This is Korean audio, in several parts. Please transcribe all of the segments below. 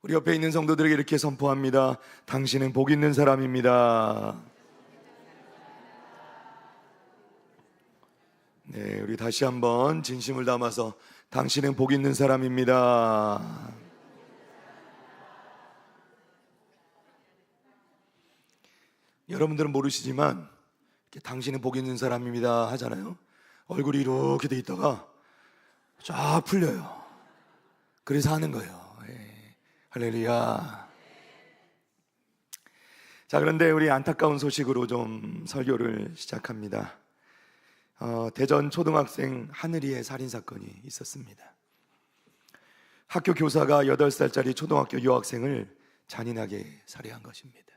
우리 옆에 있는 성도들에게 이렇게 선포합니다. 당신은 복 있는 사람입니다. 네, 우리 다시 한번 진심을 담아서 당신은 복 있는 사람입니다. 여러분들은 모르시지만 이렇게 당신은 복 있는 사람입니다 하잖아요. 얼굴이 이렇게 돼 있다가 쫙 풀려요. 그래서 하는 거예요. 할렐루야. 자, 그런데 우리 안타까운 소식으로 좀 설교를 시작합니다. 대전 초등학생 하늘이의 살인사건이 있었습니다. 학교 교사가 8살짜리 초등학교 여학생을 잔인하게 살해한 것입니다.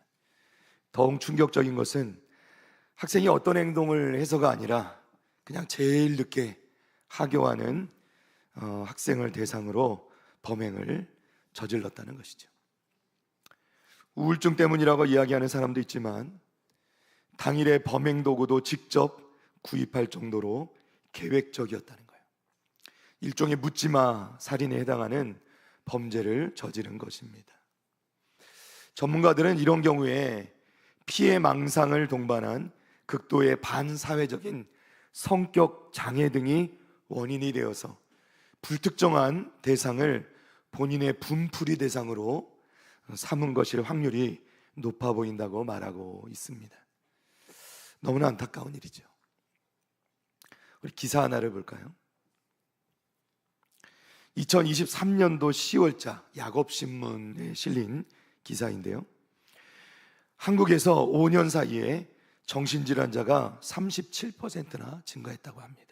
더욱 충격적인 것은 학생이 어떤 행동을 해서가 아니라 그냥 제일 늦게 하교하는 학생을 대상으로 범행을 저질렀다는 것이죠. 우울증 때문이라고 이야기하는 사람도 있지만 당일의 범행 도구도 직접 구입할 정도로 계획적이었다는 거예요. 일종의 묻지마 살인에 해당하는 범죄를 저지른 것입니다. 전문가들은 이런 경우에 피해 망상을 동반한 극도의 반사회적인 성격 장애 등이 원인이 되어서 불특정한 대상을 본인의 분풀이 대상으로 삼은 것일 확률이 높아 보인다고 말하고 있습니다. 너무나 안타까운 일이죠. 우리 기사 하나를 볼까요? 2023년도 10월자 야곱신문에 실린 기사인데요, 한국에서 5년 사이에 정신질환자가 37%나 증가했다고 합니다.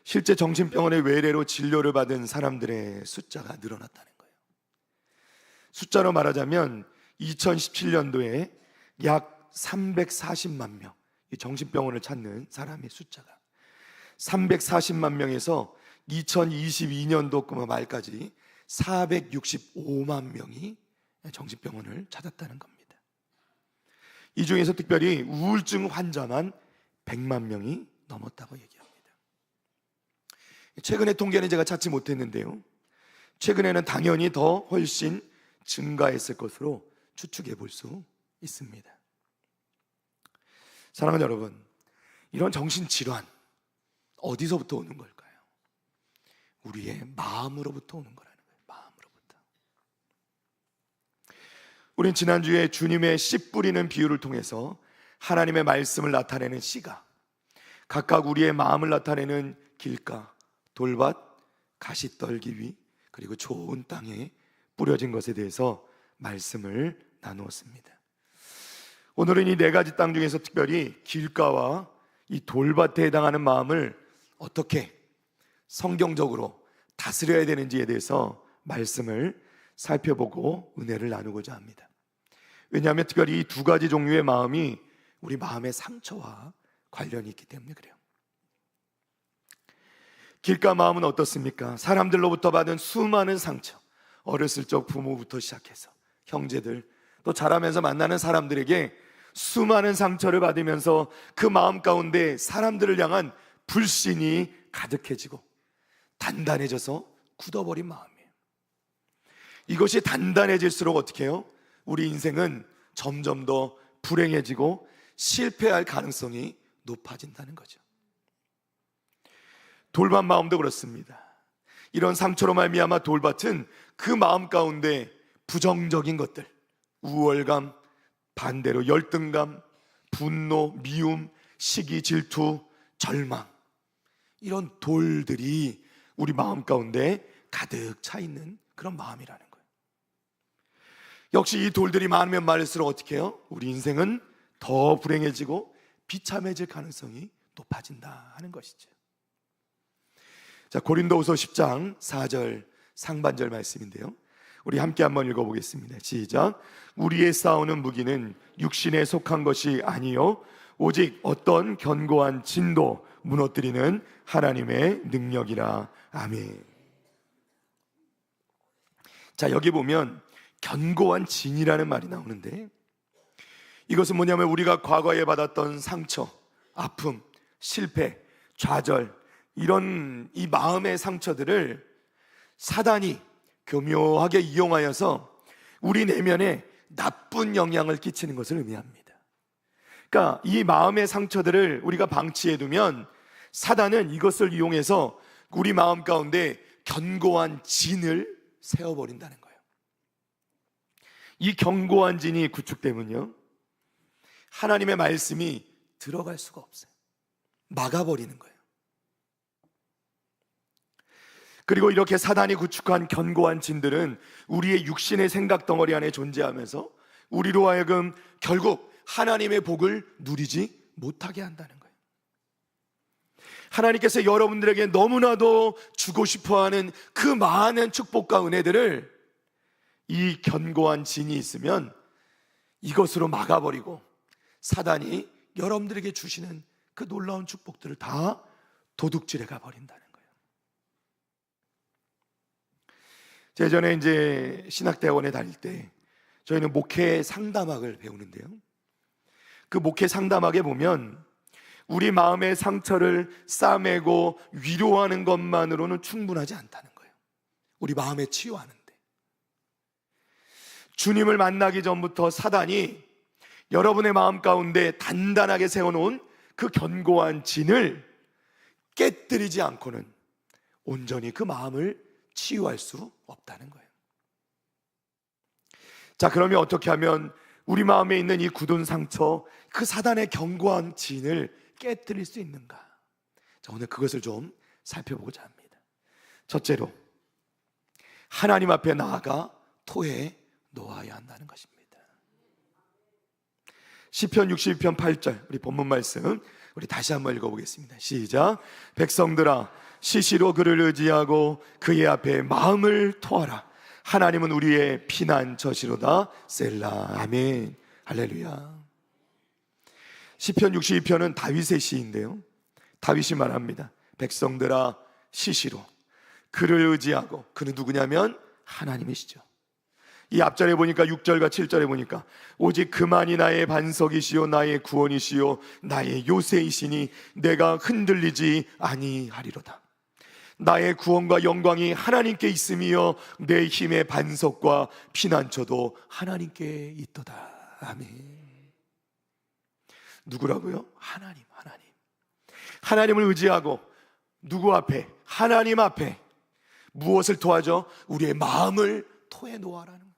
실제 정신병원의 외래로 진료를 받은 사람들의 숫자가 늘어났다는 거예요. 숫자로 말하자면 2017년도에 약 340만 명, 이 정신병원을 찾는 사람의 숫자가 340만 명에서 2022년도 말까지 465만 명이 정신병원을 찾았다는 겁니다. 이 중에서 특별히 우울증 환자만 100만 명이 넘었다고 얘기합니다. 최근의 통계는 제가 찾지 못했는데요, 최근에는 당연히 더 훨씬 증가했을 것으로 추측해 볼 수 있습니다. 사랑하는 여러분, 이런 정신질환 어디서부터 오는 걸까요? 우리의 마음으로부터 오는 거라는 거예요. 마음으로부터. 우린 지난주에 주님의 씨 뿌리는 비유를 통해서 하나님의 말씀을 나타내는 씨가 각각 우리의 마음을 나타내는 길가, 돌밭, 가시떨기위, 그리고 좋은 땅에 뿌려진 것에 대해서 말씀을 나누었습니다. 오늘은 이 4가지 땅 중에서 특별히 길가와 이 돌밭에 해당하는 마음을 어떻게 성경적으로 다스려야 되는지에 대해서 말씀을 살펴보고 은혜를 나누고자 합니다. 왜냐하면 특별히 이 2가지 종류의 마음이 우리 마음의 상처와 관련이 있기 때문에 그래요. 길가 마음은 어떻습니까? 사람들로부터 받은 수많은 상처, 어렸을 적 부모부터 시작해서 형제들, 또 자라면서 만나는 사람들에게 수많은 상처를 받으면서 그 마음 가운데 사람들을 향한 불신이 가득해지고 단단해져서 굳어버린 마음이에요. 이것이 단단해질수록 어떻게 해요? 우리 인생은 점점 더 불행해지고 실패할 가능성이 높아진다는 거죠. 돌밭 마음도 그렇습니다. 이런 상처로 말미암아 돌밭은 그 마음 가운데 부정적인 것들, 우월감, 반대로 열등감, 분노, 미움, 시기, 질투, 절망, 이런 돌들이 우리 마음 가운데 가득 차 있는 그런 마음이라는 거예요. 역시 이 돌들이 많으면 많을수록 어떻게 해요? 우리 인생은 더 불행해지고 비참해질 가능성이 높아진다 하는 것이죠. 자, 고린도후서 10장 4절 상반절 말씀인데요, 우리 함께 한번 읽어보겠습니다. 시작. 우리의 싸우는 무기는 육신에 속한 것이 아니요 오직 어떤 견고한 진도 무너뜨리는 하나님의 능력이라. 아멘. 자, 여기 보면 견고한 진이라는 말이 나오는데, 이것은 뭐냐면 우리가 과거에 받았던 상처, 아픔, 실패, 좌절, 이런 이 마음의 상처들을 사단이 교묘하게 이용하여서 우리 내면에 나쁜 영향을 끼치는 것을 의미합니다. 그러니까 이 마음의 상처들을 우리가 방치해두면 사단은 이것을 이용해서 우리 마음 가운데 견고한 진을 세워버린다는 거예요. 이 견고한 진이 구축되면요, 하나님의 말씀이 들어갈 수가 없어요. 막아버리는 거예요. 그리고 이렇게 사단이 구축한 견고한 진들은 우리의 육신의 생각 덩어리 안에 존재하면서 우리로 하여금 결국 하나님의 복을 누리지 못하게 한다는 거예요. 하나님께서 여러분들에게 너무나도 주고 싶어하는 그 많은 축복과 은혜들을 이 견고한 진이 있으면 이것으로 막아버리고 사단이 여러분들에게 주시는 그 놀라운 축복들을 다 도둑질해 가버린다는 거예요. 예전에 이제 신학대학원에 다닐 때 저희는 목회 상담학을 배우는데요, 그 목회 상담학에 보면 우리 마음의 상처를 싸매고 위로하는 것만으로는 충분하지 않다는 거예요. 우리 마음에 치유하는데 주님을 만나기 전부터 사단이 여러분의 마음 가운데 단단하게 세워놓은 그 견고한 진을 깨뜨리지 않고는 온전히 그 마음을 치유할 수 없다는 거예요. 자, 그러면 어떻게 하면 우리 마음에 있는 이 굳은 상처, 그 사단의 견고한 진을 깨뜨릴 수 있는가? 자, 오늘 그것을 좀 살펴보고자 합니다. 첫째로, 하나님 앞에 나아가 토해 놓아야 한다는 것입니다. 시편 62편 8절, 우리 본문 말씀 우리 다시 한번 읽어보겠습니다. 시작. 백성들아, 시시로 그를 의지하고 그의 앞에 마음을 토하라. 하나님은 우리의 피난 처시로다. 셀라. 아멘. 할렐루야. 시편 62편은 다윗의 시인데요, 다윗이 말합니다. 백성들아, 시시로 그를 의지하고, 그는 누구냐면 하나님이시죠. 이 앞절에 보니까 6절과 7절에 보니까 오직 그만이 나의 반석이시요 나의 구원이시요 나의 요새이시니 내가 흔들리지 아니하리로다. 나의 구원과 영광이 하나님께 있음이요 내 힘의 반석과 피난처도 하나님께 있도다. 아멘. 누구라고요? 하나님. 하나님을 의지하고 누구 앞에? 하나님 앞에 무엇을 토하죠? 우리의 마음을 토해 놓아라는 거예요.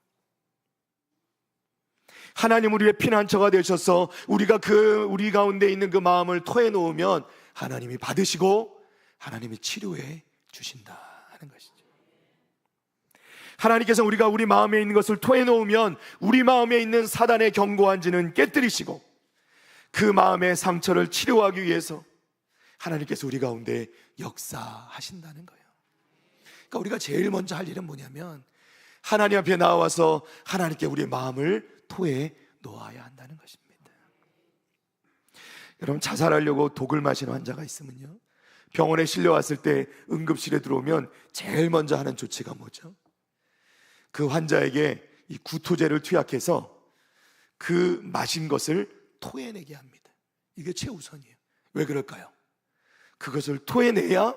하나님 우리의 피난처가 되셔서 우리가 우리 가운데 있는 그 마음을 토해 놓으면 하나님이 받으시고 하나님이 치료해 주신다 하는 것이죠. 하나님께서 우리가 우리 마음에 있는 것을 토해 놓으면 우리 마음에 있는 사단의 견고한 진은 깨뜨리시고 그 마음의 상처를 치료하기 위해서 하나님께서 우리 가운데 역사하신다는 거예요. 그러니까 우리가 제일 먼저 할 일은 뭐냐면 하나님 앞에 나와서 하나님께 우리의 마음을 토해 놓아야 한다는 것입니다. 여러분, 자살하려고 독을 마시는 환자가 있으면요, 병원에 실려왔을 때 응급실에 들어오면 제일 먼저 하는 조치가 뭐죠? 그 환자에게 이 구토제를 투약해서 그 마신 것을 토해내게 합니다. 이게 최우선이에요. 왜 그럴까요? 그것을 토해내야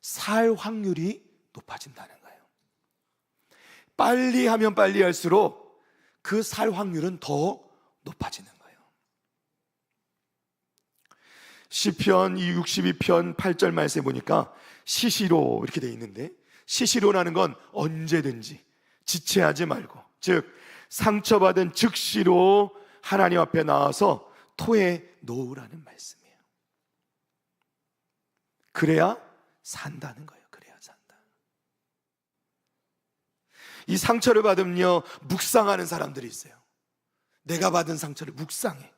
살 확률이 높아진다는 거예요. 빨리 하면 빨리 할수록 그 살 확률은 더 높아지는 거예요. 시편 62편 8절 말씀에 보니까 시시로 이렇게 돼 있는데, 시시로라는 건 언제든지 지체하지 말고, 즉 상처받은 즉시로 하나님 앞에 나와서 토해 놓으라는 말씀이에요. 그래야 산다는 거예요. 그래야 산다. 이 상처를 받으면요, 묵상하는 사람들이 있어요. 내가 받은 상처를 묵상해.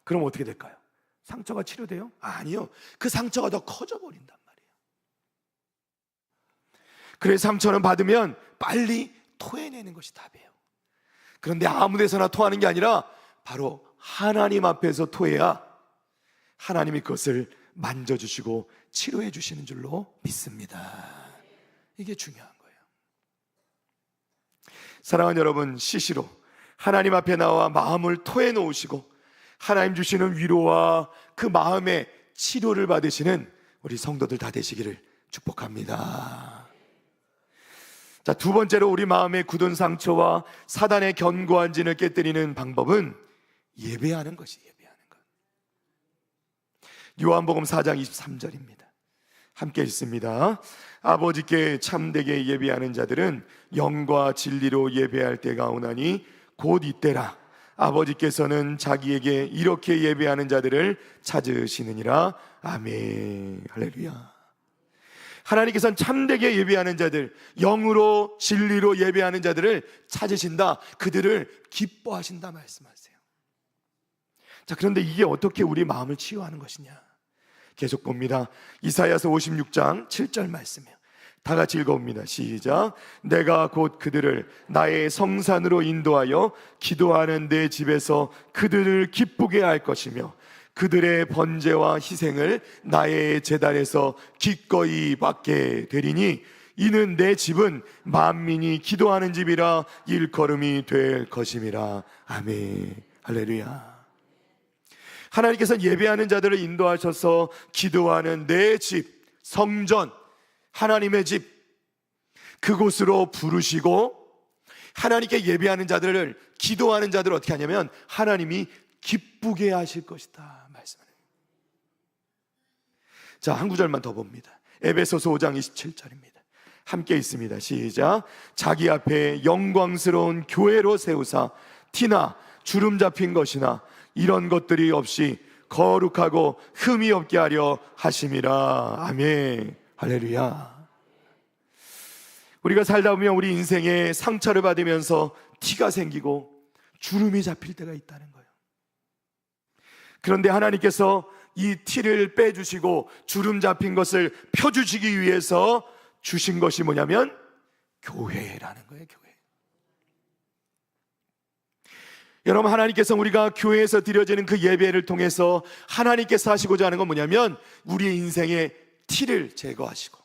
그럼 어떻게 될까요? 상처가 치료돼요? 아니요. 그 상처가 더 커져 버린단 말이에요. 그래서 상처는 받으면 빨리 토해내는 것이 답이에요. 그런데 아무 데서나 토하는 게 아니라 바로 하나님 앞에서 토해야 하나님이 그것을 만져주시고 치료해 주시는 줄로 믿습니다. 이게 중요한 거예요. 사랑하는 여러분, 시시로 하나님 앞에 나와 마음을 토해 놓으시고 하나님 주시는 위로와 그 마음의 치료를 받으시는 우리 성도들 다 되시기를 축복합니다. 자, 두 번째로 우리 마음의 굳은 상처와 사단의 견고한 진을 깨뜨리는 방법은 예배하는 것이 예배하는 것. 요한복음 4장 23절입니다. 함께 읽습니다. 아버지께 참되게 예배하는 자들은 영과 진리로 예배할 때가 오나니 곧 이때라. 아버지께서는 자기에게 이렇게 예배하는 자들을 찾으시느니라. 아멘. 할렐루야. 하나님께서는 참되게 예배하는 자들, 영으로 진리로 예배하는 자들을 찾으신다. 그들을 기뻐하신다 말씀하세요. 자, 그런데 이게 어떻게 우리 마음을 치유하는 것이냐? 계속 봅니다. 이사야서 56장 7절 말씀이에요. 다 같이 읽어봅니다. 시작. 내가 곧 그들을 나의 성산으로 인도하여 기도하는 내 집에서 그들을 기쁘게 할 것이며 그들의 번제와 희생을 나의 제단에서 기꺼이 받게 되리니 이는 내 집은 만민이 기도하는 집이라 일컬음이 될 것임이라. 아멘. 할렐루야. 하나님께서는 예배하는 자들을 인도하셔서 기도하는 내 집, 성전, 하나님의 집, 그곳으로 부르시고 하나님께 예배하는 자들을, 기도하는 자들을 어떻게 하냐면 하나님이 기쁘게 하실 것이다 말씀을. 자, 한 구절만 더 봅니다. 에베소서 5장 27절입니다. 함께 있습니다. 시작. 자기 앞에 영광스러운 교회로 세우사 티나 주름 잡힌 것이나 이런 것들이 없이 거룩하고 흠이 없게 하려 하심이라. 아멘. 할렐루야. 우리가 살다 보면 우리 인생에 상처를 받으면서 티가 생기고 주름이 잡힐 때가 있다는 거예요. 그런데 하나님께서 이 티를 빼주시고 주름 잡힌 것을 펴주시기 위해서 주신 것이 뭐냐면 교회라는 거예요. 교회. 여러분, 하나님께서 우리가 교회에서 드려지는 그 예배를 통해서 하나님께서 하시고자 하는 건 뭐냐면 우리 인생의 티를 제거하시고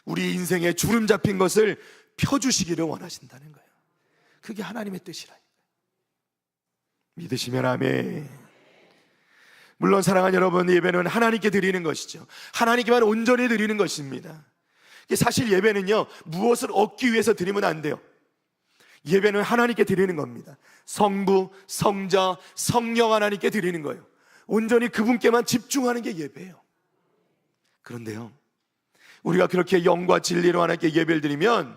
우리 인생의 주름 잡힌 것을 펴주시기를 원하신다는 거예요. 그게 하나님의 뜻이라니까요. 믿으시면 아멘. 물론 사랑하는 여러분, 예배는 하나님께 드리는 것이죠. 하나님께만 온전히 드리는 것입니다. 사실 예배는요, 무엇을 얻기 위해서 드리면 안 돼요. 예배는 하나님께 드리는 겁니다. 성부, 성자, 성령 하나님께 드리는 거예요. 온전히 그분께만 집중하는 게 예배예요. 그런데요, 우리가 그렇게 영과 진리로 하나님께 예배를 드리면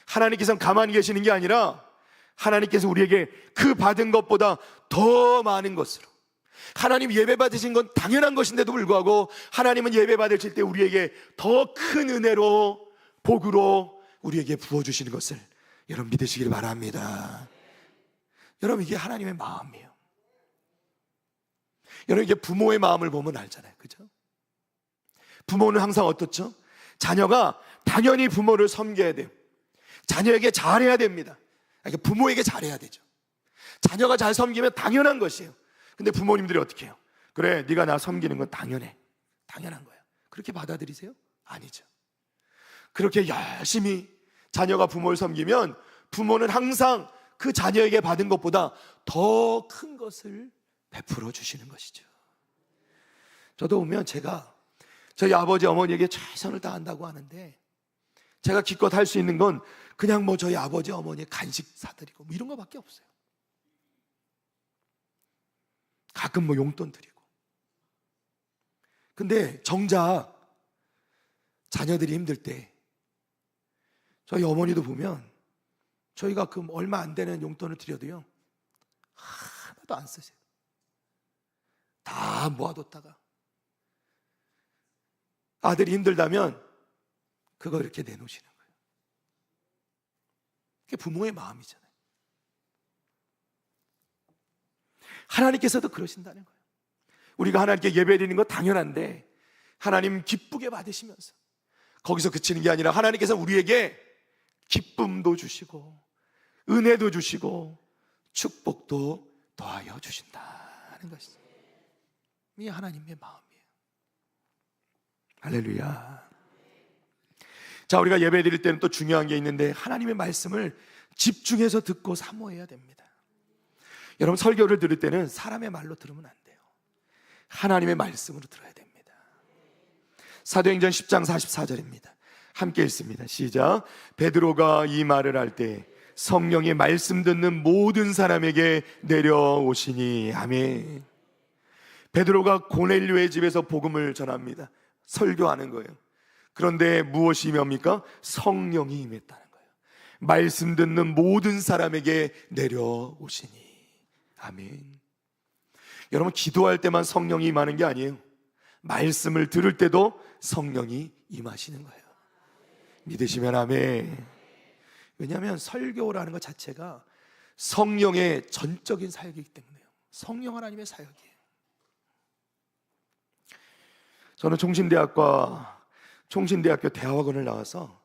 하나님께서는 가만히 계시는 게 아니라 하나님께서 우리에게 그 받은 것보다 더 많은 것으로, 하나님 예배 받으신 건 당연한 것인데도 불구하고 하나님은 예배 받으실 때 우리에게 더 큰 은혜로, 복으로 우리에게 부어주시는 것을 여러분 믿으시길 바랍니다. 여러분, 이게 하나님의 마음이에요. 여러분, 이게 부모의 마음을 보면 알잖아요. 그죠? 부모는 항상 어떻죠? 자녀가 당연히 부모를 섬겨야 돼요. 자녀에게 잘해야 됩니다. 그러니까 부모에게 잘해야 되죠. 자녀가 잘 섬기면 당연한 것이에요. 근데 부모님들이 어떻게 해요? 그래, 네가 나 섬기는 건 당연해. 당연한 거야. 그렇게 받아들이세요? 아니죠. 그렇게 열심히 자녀가 부모를 섬기면 부모는 항상 그 자녀에게 받은 것보다 더 큰 것을 베풀어 주시는 것이죠. 저도 보면 제가 저희 아버지 어머니에게 최선을 다한다고 하는데 제가 기껏 할 수 있는 건 그냥 뭐 저희 아버지 어머니의 간식 사드리고 뭐 이런 거밖에 없어요. 가끔 뭐 용돈 드리고. 근데 정작 자녀들이 힘들 때 저희 어머니도 보면 저희가 그 얼마 안 되는 용돈을 드려도요 하나도 안 쓰세요. 다 모아뒀다가 아들이 힘들다면 그거 이렇게 내놓으시는 거예요. 그게 부모의 마음이잖아요. 하나님께서도 그러신다는 거예요. 우리가 하나님께 예배드리는 거 당연한데 하나님 기쁘게 받으시면서 거기서 그치는 게 아니라 하나님께서 우리에게 기쁨도 주시고 은혜도 주시고 축복도 더하여 주신다는 것이죠. 이게 하나님의 마음이에요. 할렐루야. 자, 우리가 예배 드릴 때는 또 중요한 게 있는데 하나님의 말씀을 집중해서 듣고 사모해야 됩니다. 여러분, 설교를 들을 때는 사람의 말로 들으면 안 돼요. 하나님의 말씀으로 들어야 됩니다. 사도행전 10장 44절입니다. 함께 읽습니다. 시작. 베드로가 이 말을 할 때 성령이 말씀 듣는 모든 사람에게 내려오시니. 아멘. 베드로가 고넬료의 집에서 복음을 전합니다. 설교하는 거예요. 그런데 무엇이 뭡니까? 성령이 임했다는 거예요. 말씀 듣는 모든 사람에게 내려오시니. 아멘. 여러분, 기도할 때만 성령이 임하는 게 아니에요. 말씀을 들을 때도 성령이 임하시는 거예요. 믿으시면 아멘. 왜냐하면 설교라는 것 자체가 성령의 전적인 사역이기 때문에요. 성령 하나님의 사역이에요. 저는 총신대학교 대학원을 나와서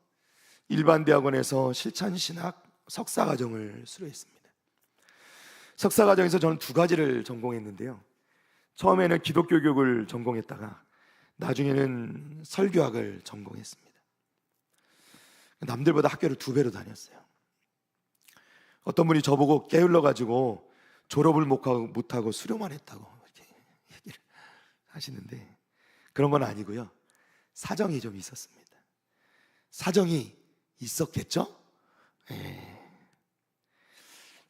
일반 대학원에서 실천신학 석사과정을 수료했습니다. 석사과정에서 저는 두 가지를 전공했는데요. 처음에는 기독교 교육을 전공했다가 나중에는 설교학을 전공했습니다. 남들보다 학교를 2배로 다녔어요. 어떤 분이 저보고 게을러가지고 졸업을 못하고 수료만 했다고 이렇게 얘기를 하시는데, 그런 건 아니고요. 사정이 좀 있었습니다. 사정이 있었겠죠? 네.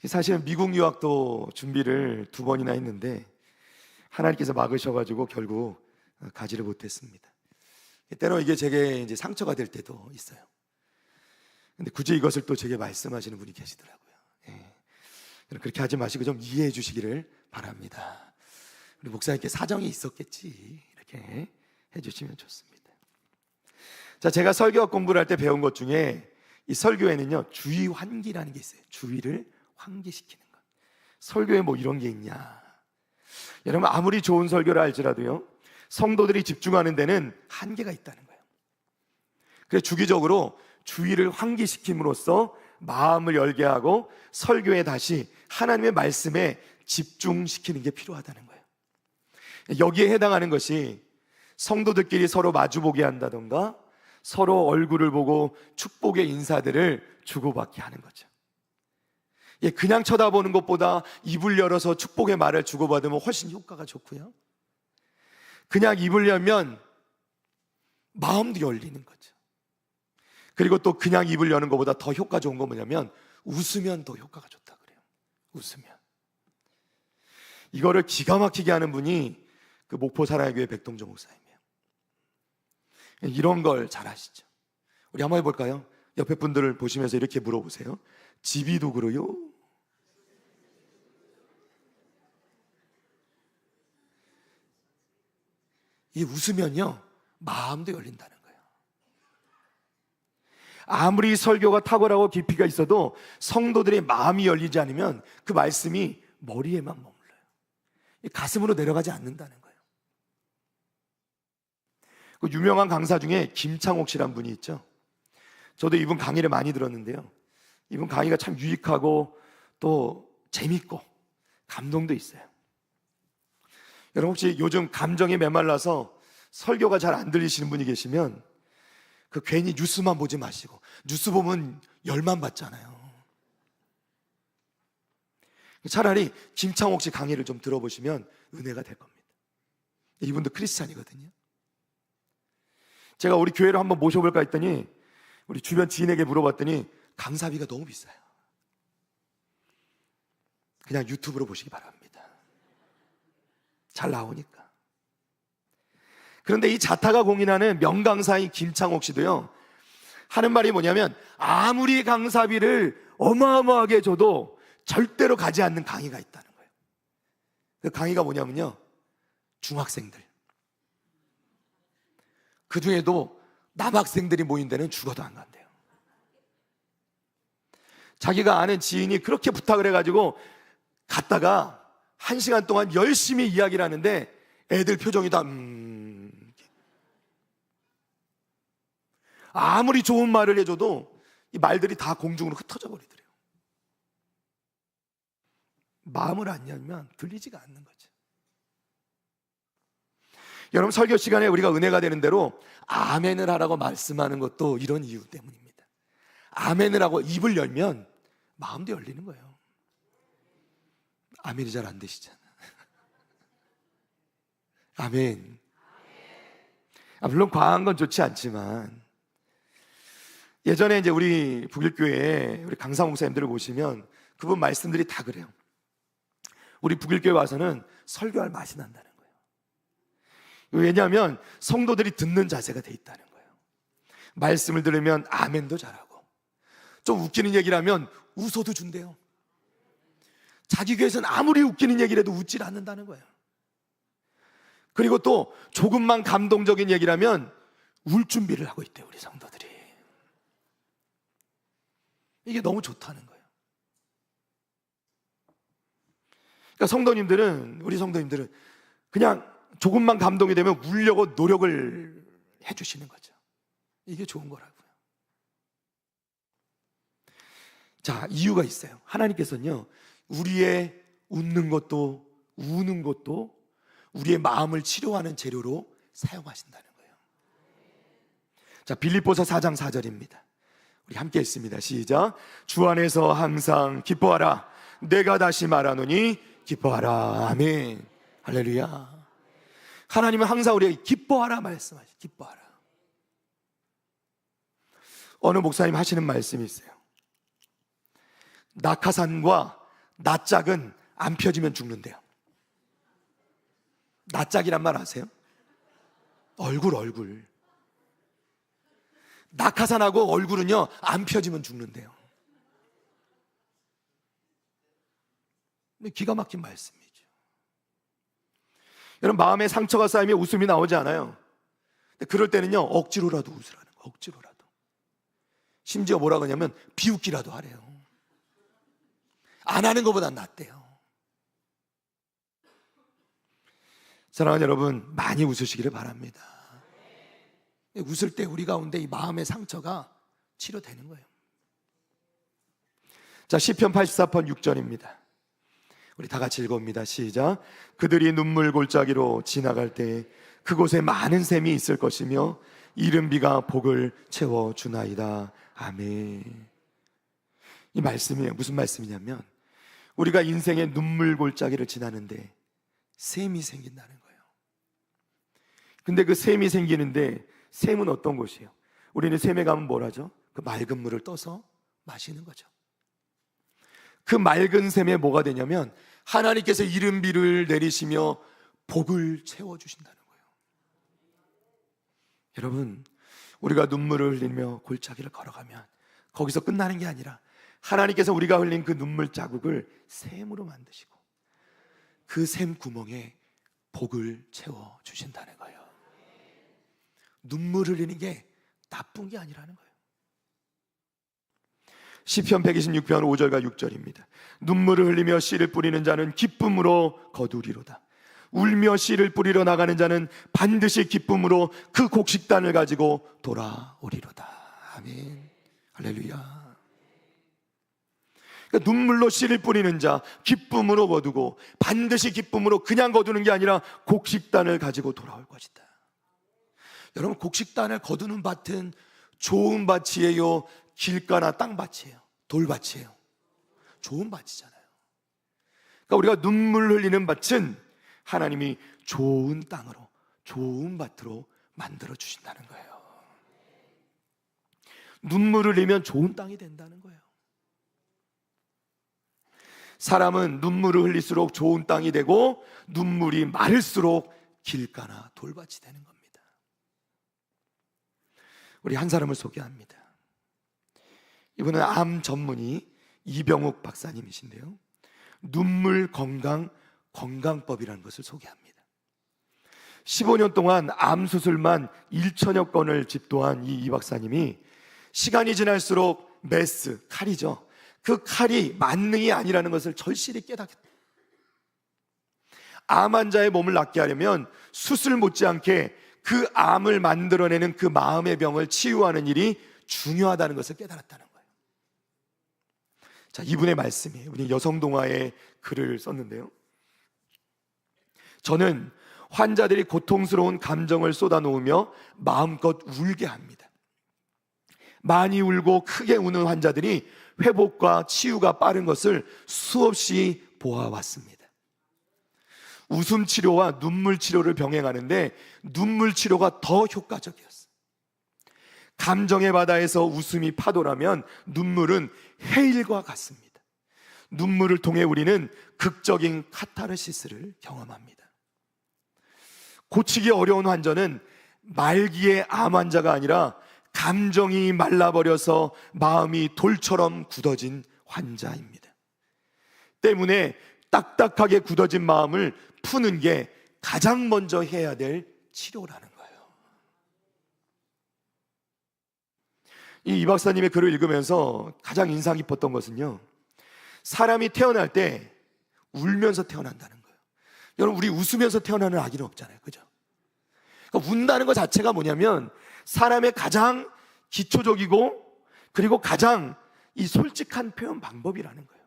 사실은 미국 유학도 준비를 2번이나 했는데 하나님께서 막으셔가지고 결국 가지를 못했습니다. 때로 이게 제게 이제 상처가 될 때도 있어요. 근데 굳이 이것을 또 제게 말씀하시는 분이 계시더라고요. 예. 그렇게 하지 마시고 좀 이해해 주시기를 바랍니다. 우리 목사님께 사정이 있었겠지, 이렇게 해주시면 좋습니다. 자, 제가 설교학 공부를 할 때 배운 것 중에 이 설교에는요, 주의 환기라는 게 있어요. 주의를 환기시키는 것. 설교에 뭐 이런 게 있냐? 여러분, 아무리 좋은 설교를 할지라도요, 성도들이 집중하는 데는 한계가 있다는 거예요. 그래서 주기적으로 주의를 환기시킴으로써 마음을 열게 하고 설교에 다시 하나님의 말씀에 집중시키는 게 필요하다는 거예요. 여기에 해당하는 것이 성도들끼리 서로 마주보게 한다던가 서로 얼굴을 보고 축복의 인사들을 주고받게 하는 거죠. 그냥 쳐다보는 것보다 입을 열어서 축복의 말을 주고받으면 훨씬 효과가 좋고요. 그냥 입을 열면 마음도 열리는 거죠. 그리고 또 그냥 입을 여는 것보다 더 효과 좋은 건 뭐냐면 웃으면 더 효과가 좋다 그래요. 웃으면. 이거를 기가 막히게 하는 분이 그 목포 사랑의 교회 백동정 목사님이에요. 이런 걸 잘 아시죠? 우리 한번 해볼까요? 옆에 분들을 보시면서 이렇게 물어보세요. 집이도 그래요? 이 웃으면요, 마음도 열린다는 거예요. 아무리 설교가 탁월하고 깊이가 있어도 성도들의 마음이 열리지 않으면 그 말씀이 머리에만 머물러요. 가슴으로 내려가지 않는다는 거예요. 그 유명한 강사 중에 김창옥 씨란 분이 있죠. 저도 이분 강의를 많이 들었는데요, 이분 강의가 참 유익하고 또 재밌고 감동도 있어요. 여러분, 혹시 요즘 감정에 메말라서 설교가 잘 안 들리시는 분이 계시면 그 괜히 뉴스만 보지 마시고, 뉴스 보면 열만 받잖아요. 차라리 김창옥 씨 강의를 좀 들어보시면 은혜가 될 겁니다. 이분도 크리스찬이거든요. 제가 우리 교회로 한번 모셔볼까 했더니 우리 주변 지인에게 물어봤더니 강사비가 너무 비싸요. 그냥 유튜브로 보시기 바랍니다. 잘 나오니까. 그런데 이 자타가 공인하는 명강사인 김창옥 씨도요, 하는 말이 뭐냐면 아무리 강사비를 어마어마하게 줘도 절대로 가지 않는 강의가 있다는 거예요. 그 강의가 뭐냐면요, 중학생들, 그 중에도 남학생들이 모인 데는 죽어도 안 간대요. 자기가 아는 지인이 그렇게 부탁을 해가지고 갔다가 1시간 동안 열심히 이야기를 하는데 애들 표정이 다 아무리 좋은 말을 해줘도 이 말들이 다 공중으로 흩어져 버리더래요. 마음을 안 열면 들리지가 않는 거죠. 여러분, 설교 시간에 우리가 은혜가 되는 대로 아멘을 하라고 말씀하는 것도 이런 이유 때문입니다. 아멘을 하고 입을 열면 마음도 열리는 거예요. 아멘이 잘 안 되시잖아. 아멘. 물론 과한 건 좋지 않지만 예전에 이제 우리 북일교회에 우리 강사 목사님들을 보시면 그분 말씀들이 다 그래요. 우리 북일교회 와서는 설교할 맛이 난다는 거예요. 왜냐하면 성도들이 듣는 자세가 돼 있다는 거예요. 말씀을 들으면 아멘도 잘하고, 좀 웃기는 얘기를 하면 웃어도 준대요. 자기 교회에서는 아무리 웃기는 얘기를 해도 웃질 않는다는 거예요. 그리고 또 조금만 감동적인 얘기를 하면 울 준비를 하고 있대요, 우리 성도들이. 이게 너무 좋다는 거예요. 그러니까 성도님들은, 우리 성도님들은 그냥 조금만 감동이 되면 울려고 노력을 해주시는 거죠. 이게 좋은 거라고요. 자, 이유가 있어요. 하나님께서는요, 우리의 웃는 것도 우는 것도 우리의 마음을 치료하는 재료로 사용하신다는 거예요. 자, 빌립보서 4장 4절입니다. 우리 함께 읽습니다. 시작. 주 안에서 항상 기뻐하라. 내가 다시 말하노니 기뻐하라. 아멘. 할렐루야. 하나님은 항상 우리에게 기뻐하라 말씀하시죠. 기뻐하라. 어느 목사님 하시는 말씀이 있어요. 낙하산과 낯짝은 안 펴지면 죽는데요. 낯짝이란 말 아세요? 얼굴. 낙하산하고 얼굴은요, 안 펴지면 죽는데요. 기가 막힌 말씀이죠. 여러분, 마음에 상처가 쌓이면 웃음이 나오지 않아요. 근데 그럴 때는요, 억지로라도 웃으라는 거예요. 억지로라도. 심지어 뭐라 그러냐면 비웃기라도 하래요. 안 하는 것보단 낫대요. 사랑하는 여러분, 많이 웃으시기를 바랍니다. 웃을 때 우리 가운데 이 마음의 상처가 치료되는 거예요. 자, 시편 84편 6절입니다. 우리 다 같이 읽어봅니다. 시작. 그들이 눈물 골짜기로 지나갈 때 그곳에 많은 샘이 있을 것이며 이른 비가 복을 채워주나이다. 아멘. 이 말씀이에요. 무슨 말씀이냐면 우리가 인생의 눈물 골짜기를 지나는데 샘이 생긴다는 거예요. 근데 그 샘이 생기는데 샘은 어떤 곳이에요? 우리는 샘에 가면 뭘 하죠? 그 맑은 물을 떠서 마시는 거죠. 그 맑은 샘에 뭐가 되냐면 하나님께서 이른 비를 내리시며 복을 채워주신다는 거예요. 여러분, 우리가 눈물을 흘리며 골짜기를 걸어가면 거기서 끝나는 게 아니라 하나님께서 우리가 흘린 그 눈물 자국을 샘으로 만드시고 그 샘 구멍에 복을 채워주신다는 거예요. 눈물 흘리는 게 나쁜 게 아니라는 거예요. 시편 126편 5절과 6절입니다. 눈물을 흘리며 씨를 뿌리는 자는 기쁨으로 거두리로다. 울며 씨를 뿌리러 나가는 자는 반드시 기쁨으로 그 곡식단을 가지고 돌아오리로다. 아멘. 할렐루야. 그러니까 눈물로 씨를 뿌리는 자, 기쁨으로 거두고 반드시 기쁨으로 그냥 거두는 게 아니라 곡식단을 가지고 돌아올 것이다. 여러분, 곡식단을 거두는 밭은 좋은 밭이에요? 길가나 땅밭이에요? 돌밭이에요? 좋은 밭이잖아요. 그러니까 우리가 눈물 흘리는 밭은 하나님이 좋은 땅으로, 좋은 밭으로 만들어 주신다는 거예요. 눈물을 흘리면 좋은 땅이 된다는 거예요. 사람은 눈물을 흘릴수록 좋은 땅이 되고 눈물이 마를수록 길가나 돌밭이 되는 겁니다. 우리 한 사람을 소개합니다. 이분은 암 전문의 이병욱 박사님이신데요, 눈물 건강법이라는 것을 소개합니다. 15년 동안 암 수술만 1천여 건을 집도한 이 박사님이 시간이 지날수록 메스, 칼이죠. 그 칼이 만능이 아니라는 것을 절실히 깨닫게 됩니다. 암 환자의 몸을 낫게 하려면 수술 못지않게 그 암을 만들어내는 그 마음의 병을 치유하는 일이 중요하다는 것을 깨달았다는 거예요. 자, 이분의 말씀이에요. 우리 여성동화에 글을 썼는데요, 저는 환자들이 고통스러운 감정을 쏟아놓으며 마음껏 울게 합니다. 많이 울고 크게 우는 환자들이 회복과 치유가 빠른 것을 수없이 보아왔습니다. 웃음 치료와 눈물 치료를 병행하는데 눈물 치료가 더 효과적이었어요. 감정의 바다에서 웃음이 파도라면 눈물은 해일과 같습니다. 눈물을 통해 우리는 극적인 카타르시스를 경험합니다. 고치기 어려운 환자는 말기의 암 환자가 아니라 감정이 말라버려서 마음이 돌처럼 굳어진 환자입니다. 때문에 딱딱하게 굳어진 마음을 푸는 게 가장 먼저 해야 될 치료라는 거예요. 이 박사님의 글을 읽으면서 가장 인상 깊었던 것은요, 사람이 태어날 때 울면서 태어난다는 거예요. 여러분, 우리 웃으면서 태어나는 아기는 없잖아요, 그죠? 그러니까 운다는 것 자체가 뭐냐면 사람의 가장 기초적이고 그리고 가장 이 솔직한 표현 방법이라는 거예요.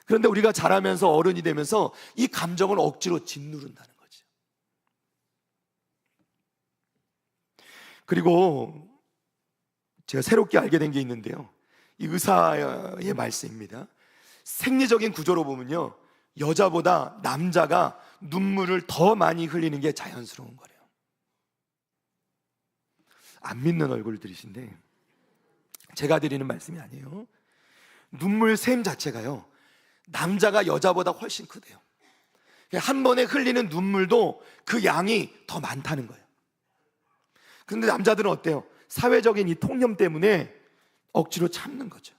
그런데 우리가 자라면서 어른이 되면서 이 감정을 억지로 짓누른다는 거죠. 그리고 제가 새롭게 알게 된 게 있는데요, 이 의사의 말씀입니다. 생리적인 구조로 보면요, 여자보다 남자가 눈물을 더 많이 흘리는 게 자연스러운 거래요. 안 믿는 얼굴들이신데 제가 드리는 말씀이 아니에요. 눈물 샘 자체가요, 남자가 여자보다 훨씬 크대요. 한 번에 흘리는 눈물도 그 양이 더 많다는 거예요. 그런데 남자들은 어때요? 사회적인 이 통념 때문에 억지로 참는 거죠.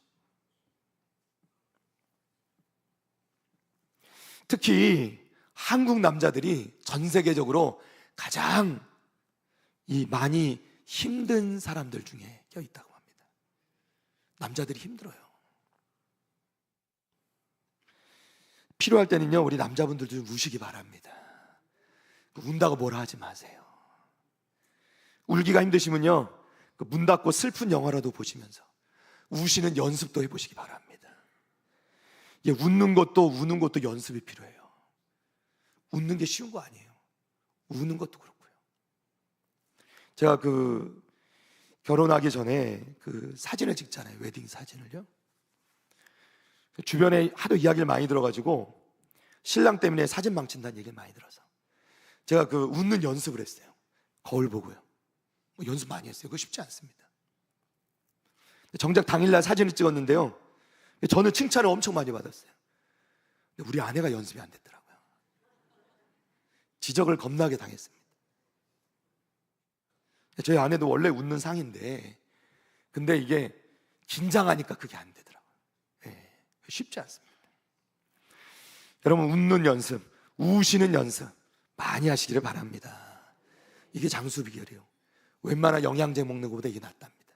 특히 한국 남자들이 전 세계적으로 가장 이 많이 힘든 사람들 중에 껴있다고 합니다. 남자들이 힘들어요. 필요할 때는요, 우리 남자분들 좀 우시기 바랍니다. 운다고 뭐라 하지 마세요. 울기가 힘드시면요, 문 닫고 슬픈 영화라도 보시면서 우시는 연습도 해보시기 바랍니다. 웃는 것도 우는 것도 연습이 필요해요. 웃는 게 쉬운 거 아니에요. 우는 것도 그렇고요. 제가 결혼하기 전에 사진을 찍잖아요, 웨딩 사진을요. 주변에 하도 이야기를 많이 들어가지고 신랑 때문에 사진 망친다는 얘기를 많이 들어서 제가 웃는 연습을 했어요. 거울 보고요. 연습 많이 했어요. 그거 쉽지 않습니다. 정작 당일날 사진을 찍었는데요, 저는 칭찬을 엄청 많이 받았어요. 근데 우리 아내가 연습이 안 됐더라고요. 지적을 겁나게 당했습니다. 저희 아내도 원래 웃는 상인데 근데 이게 긴장하니까 그게 안 되더라고요. 쉽지 않습니다. 여러분, 웃는 연습, 우시는 연습 많이 하시기를 바랍니다. 이게 장수 비결이에요. 웬만한 영양제 먹는 것보다 이게 낫답니다.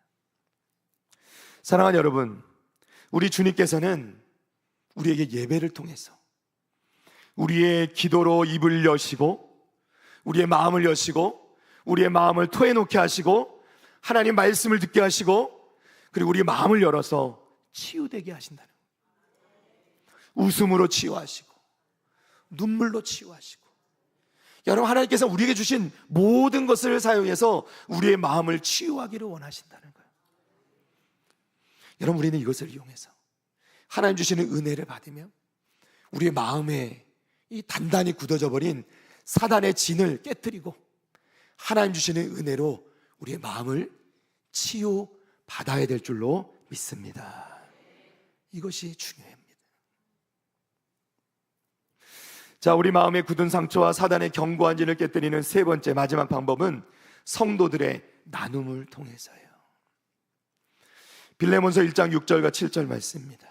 사랑하는 여러분, 우리 주님께서는 우리에게 예배를 통해서 우리의 기도로 입을 여시고 우리의 마음을 여시고 우리의 마음을 토해놓게 하시고 하나님 말씀을 듣게 하시고 그리고 우리의 마음을 열어서 치유되게 하신다는 거예요. 웃음으로 치유하시고 눈물로 치유하시고, 여러분, 하나님께서 우리에게 주신 모든 것을 사용해서 우리의 마음을 치유하기를 원하신다는 거예요. 여러분, 우리는 이것을 이용해서 하나님 주시는 은혜를 받으며 우리의 마음에 이 단단히 굳어져 버린 사단의 진을 깨뜨리고 하나님 주시는 은혜로 우리의 마음을 치유받아야 될 줄로 믿습니다. 이것이 중요합니다. 자, 우리 마음의 굳은 상처와 사단의 견고한 진을 깨뜨리는 세 번째 마지막 방법은 성도들의 나눔을 통해서예요. 빌레몬서 1장 6절과 7절 말씀입니다.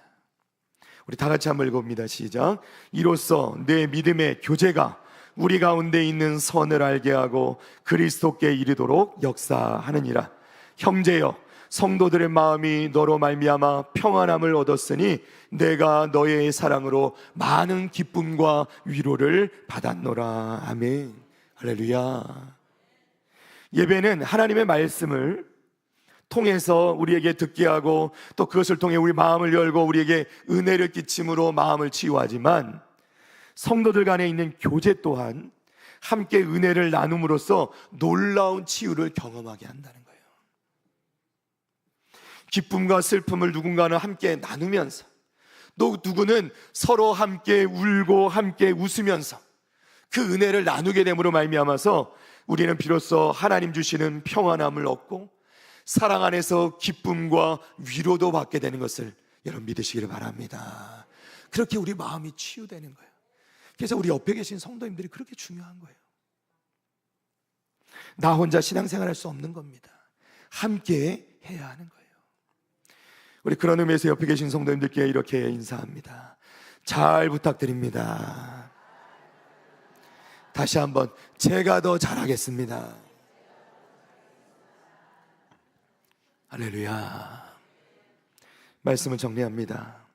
우리 다 같이 한번 읽어봅니다. 시작. 이로써 내 믿음의 교제가 우리 가운데 있는 선을 알게 하고 그리스도께 이르도록 역사하느니라. 형제여, 성도들의 마음이 너로 말미암아 평안함을 얻었으니 내가 너의 사랑으로 많은 기쁨과 위로를 받았노라. 아멘. 할렐루야. 예배는 하나님의 말씀을 통해서 우리에게 듣게 하고 또 그것을 통해 우리 마음을 열고 우리에게 은혜를 끼침으로 마음을 치유하지만, 성도들 간에 있는 교제 또한 함께 은혜를 나눔으로써 놀라운 치유를 경험하게 한다는 거예요. 기쁨과 슬픔을 누군가는 함께 나누면서, 또 누구는 서로 함께 울고 함께 웃으면서 그 은혜를 나누게 됨으로 말미암아서 우리는 비로소 하나님 주시는 평안함을 얻고 사랑 안에서 기쁨과 위로도 받게 되는 것을 여러분 믿으시기를 바랍니다. 그렇게 우리 마음이 치유되는 거예요. 그래서 우리 옆에 계신 성도님들이 그렇게 중요한 거예요. 나 혼자 신앙생활할 수 없는 겁니다. 함께 해야 하는 거예요. 우리 그런 의미에서 옆에 계신 성도님들께 이렇게 인사합니다. 잘 부탁드립니다. 다시 한번 제가 더 잘하겠습니다. 할렐루야. 말씀을 정리합니다.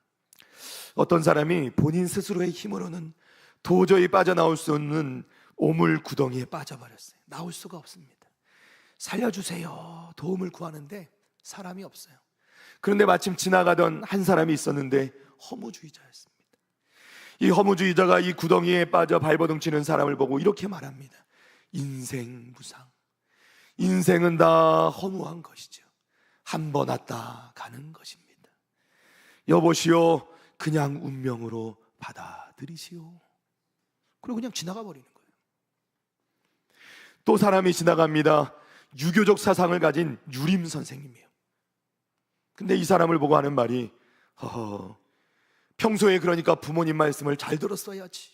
어떤 사람이 본인 스스로의 힘으로는 도저히 빠져나올 수 없는 오물 구덩이에 빠져버렸어요. 나올 수가 없습니다. 살려주세요 도움을 구하는데 사람이 없어요. 그런데 마침 지나가던 한 사람이 있었는데 허무주의자였습니다. 이 허무주의자가 이 구덩이에 빠져 발버둥 치는 사람을 보고 이렇게 말합니다. 인생 무상, 인생은 다 허무한 것이죠. 한 번 왔다 가는 것입니다. 여보시오, 그냥 운명으로 받아들이시오. 그리고 그냥 지나가 버리는 거예요. 또 사람이 지나갑니다. 유교적 사상을 가진 유림 선생님이에요. 근데 이 사람을 보고 하는 말이 평소에 그러니까 부모님 말씀을 잘 들었어야지.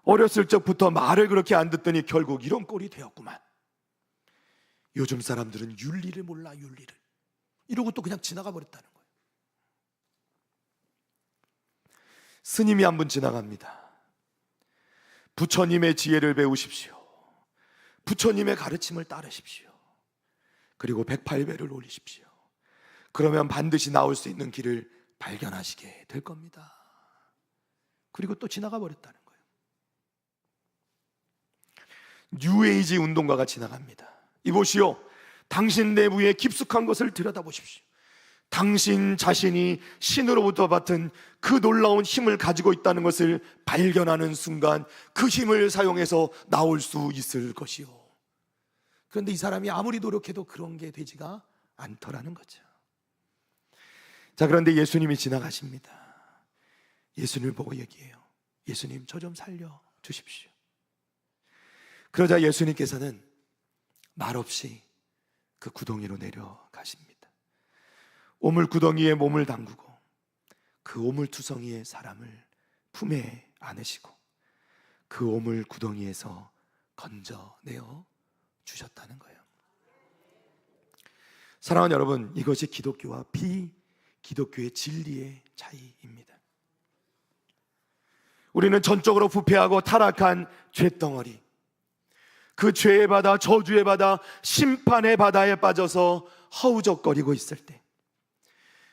어렸을 적부터 말을 그렇게 안 듣더니 결국 이런 꼴이 되었구만. 요즘 사람들은 윤리를 몰라, 윤리를. 이러고 또 그냥 지나가 버렸다는 거예요. 스님이 한 분 지나갑니다. 부처님의 지혜를 배우십시오. 부처님의 가르침을 따르십시오. 그리고 108배를 올리십시오. 그러면 반드시 나올 수 있는 길을 발견하시게 될 겁니다. 그리고 또 지나가 버렸다는 거예요. 뉴에이지 운동가가 지나갑니다. 이보시오, 당신 내부에 깊숙한 것을 들여다보십시오. 당신 자신이 신으로부터 받은 그 놀라운 힘을 가지고 있다는 것을 발견하는 순간 그 힘을 사용해서 나올 수 있을 것이요. 그런데 이 사람이 아무리 노력해도 그런 게 되지가 않더라는 거죠. 자, 그런데 예수님이 지나가십니다. 예수님을 보고 얘기해요. 예수님, 저 좀 살려 주십시오. 그러자 예수님께서는 말없이 그 구덩이로 내려가십니다. 오물 구덩이에 몸을 담그고 그 오물투성이의 사람을 품에 안으시고 그 오물 구덩이에서 건져내어 주셨다는 거예요. 사랑하는 여러분, 이것이 기독교와 비기독교의 진리의 차이입니다. 우리는 전적으로 부패하고 타락한 죄덩어리, 그 죄의 바다, 저주의 바다, 심판의 바다에 빠져서 허우적거리고 있을 때,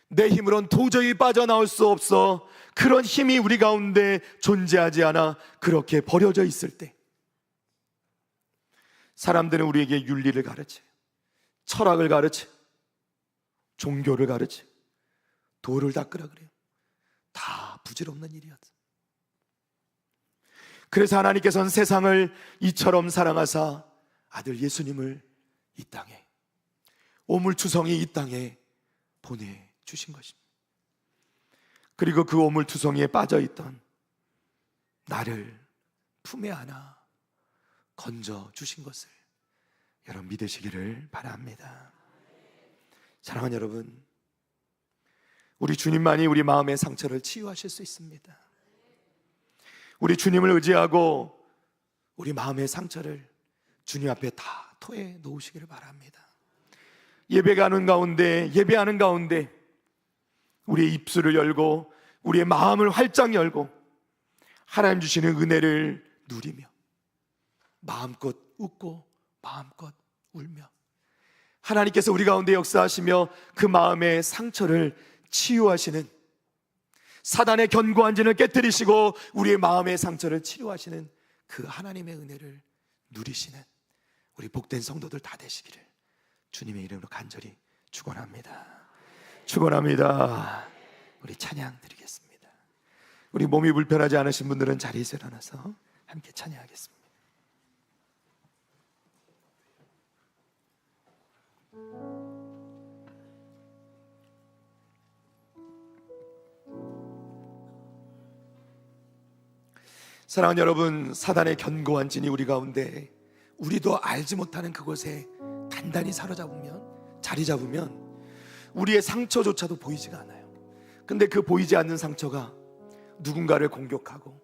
내 힘으론 도저히 빠져나올 수 없어 그런 힘이 우리 가운데 존재하지 않아 그렇게 버려져 있을 때, 사람들은 우리에게 윤리를 가르쳐, 철학을 가르쳐, 종교를 가르쳐, 도를 닦으라 그래요. 다 부질없는 일이었어. 그래서 하나님께서는 세상을 이처럼 사랑하사 아들 예수님을 이 땅에, 오물투성이 이 땅에 보내주신 것입니다. 그리고 그 오물투성이에 빠져있던 나를 품에 안아 건져주신 것을 여러분 믿으시기를 바랍니다. 사랑하는 여러분, 우리 주님만이 우리 마음의 상처를 치유하실 수 있습니다. 우리 주님을 의지하고 우리 마음의 상처를 주님 앞에 다 토해 놓으시기를 바랍니다. 예배하는 가운데 우리의 입술을 열고 우리의 마음을 활짝 열고 하나님 주시는 은혜를 누리며 마음껏 웃고 마음껏 울며 하나님께서 우리 가운데 역사하시며 그 마음의 상처를 치유하시는, 사단의 견고한 진을 깨뜨리시고 우리의 마음의 상처를 치료하시는 그 하나님의 은혜를 누리시는 우리 복된 성도들 다 되시기를 주님의 이름으로 간절히 축원합니다. 축원합니다. 우리 찬양 드리겠습니다. 우리 몸이 불편하지 않으신 분들은 자리에서 일어나서 함께 찬양하겠습니다. 사랑하는 여러분, 사단의 견고한 진이 우리 가운데, 우리도 알지 못하는 그곳에 단단히 사로잡으면 자리 잡으면 우리의 상처조차도 보이지가 않아요. 근데 그 보이지 않는 상처가 누군가를 공격하고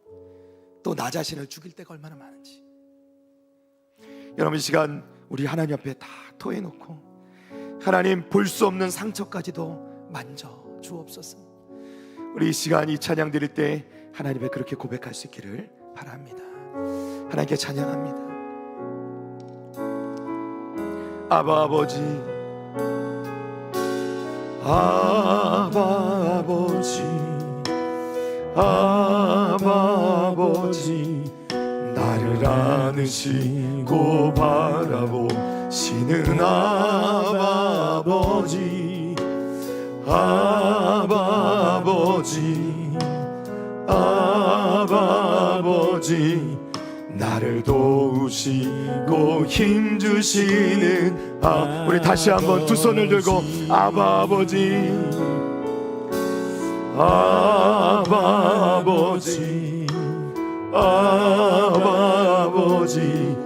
또 나 자신을 죽일 때가 얼마나 많은지. 여러분, 이 시간 우리 하나님 앞에 다 토해놓고 하나님 볼 수 없는 상처까지도 만져 주옵소서. 우리 이 시간 이 찬양 드릴 때 하나님께 그렇게 고백할 수 있기를 바랍니다. 하나님께 찬양합니다. 아바 아버지, 아바 아버지, 아바 아버지, 나를 안으시고 바라보시는 아바 아버지, 아바 아버지, 아바 아버지, 나를 도우시고 힘주시는 우리 다시 한번 두 손을 들고 아바 아버지, 아바 아버지, 아바 아버지,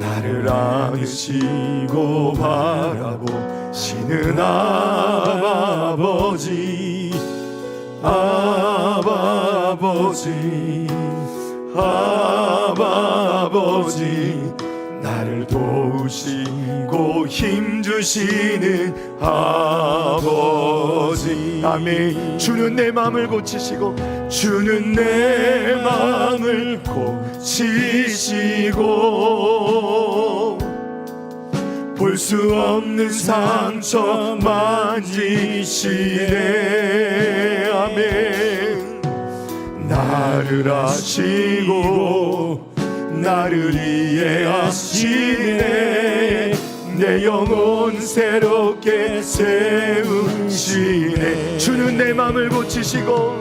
나를 안으시고 바라보시는 아바 아버지, 아바 아버지, 아바 아버지, 나를 도우시고 힘주시는 아버지. 아멘. 주는 내 마음을 고치시고, 주는 내 마음을 고치시고, 볼 수 없는 상처 만지시네. 아멘. 나를 아시고 나를 이해하시네. 내 영혼 새롭게 세우시네. 주는 내 마음을 고치시고,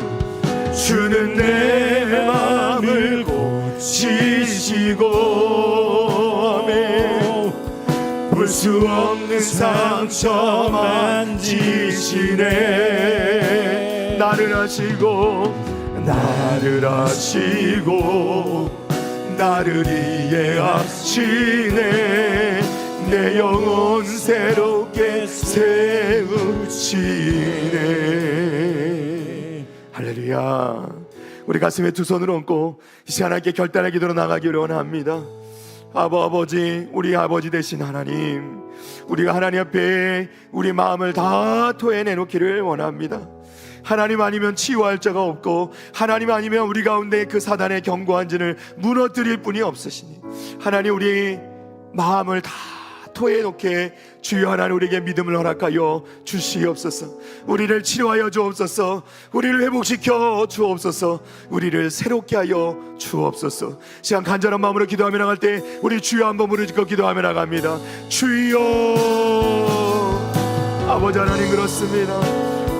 주는 내 마음을 고치시고, 아멘. 볼 수 없는 상처 만지시네. 나를 아시고, 나를 아시고, 나를 이해하시네. 내 영혼 새롭게 세우시네. 할렐루야. 우리 가슴에 두 손을 얹고 이 시간 하나님께 결단의 기도로 나가기를 원합니다. 아버지, 우리 아버지 되신 하나님, 우리가 하나님 앞에 우리 마음을 다 토해내놓기를 원합니다. 하나님 아니면 치유할 자가 없고, 하나님 아니면 우리 가운데 그 사단의 견고한 진을 무너뜨릴 분이 없으시니, 하나님 우리 마음을 다 토해놓게 주여 하나님 우리에게 믿음을 허락하여 주시옵소서. 우리를 치료하여 주옵소서. 우리를 회복시켜 주옵소서. 우리를 새롭게 하여 주옵소서. 시간 간절한 마음으로 기도하며 나갈 때 우리 주여 한번 부르짖고 기도하며 나갑니다. 주여. 아버지 하나님, 그렇습니다.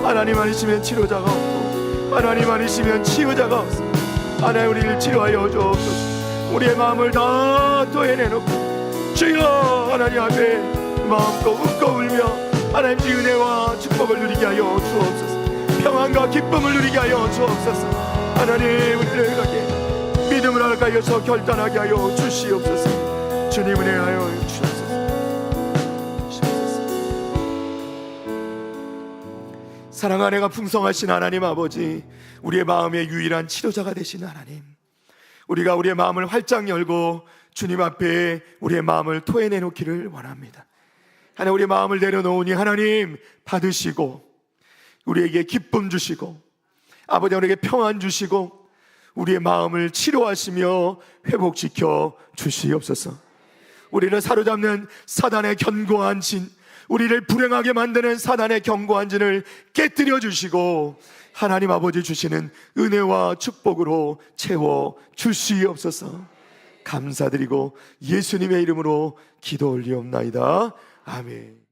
하나님 아니시면 치료자가 없고, 하나님 아니시면 치유자가 없습니다. 하나님 우리를 치료하여 주옵소서. 우리의 마음을 다 토해내놓고 주여 하나님 앞에 마음껏 웃고 울며 하나님의 은혜와 축복을 누리게 하여 주옵소서. 평안과 기쁨을 누리게 하여 주옵소서. 하나님 우리를 그렇게 믿음을 허락하여서 결단하게 하여 주시옵소서. 주님 은혜하여 주옵소서. 사랑과 은혜가 풍성하신 하나님 아버지, 우리의 마음의 유일한 치료자가 되시는 하나님, 우리가 우리의 마음을 활짝 열고 주님 앞에 우리의 마음을 토해내놓기를 원합니다. 하나님, 우리의 마음을 내려놓으니 하나님 받으시고 우리에게 기쁨 주시고, 아버지 우리에게 평안 주시고 우리의 마음을 치료하시며 회복시켜 주시옵소서. 우리를 사로잡는 사단의 견고한 진, 우리를 불행하게 만드는 사단의 견고한 진을 깨뜨려 주시고 하나님 아버지 주시는 은혜와 축복으로 채워 주시옵소서. 감사드리고 예수님의 이름으로 기도 올리옵나이다. 아멘.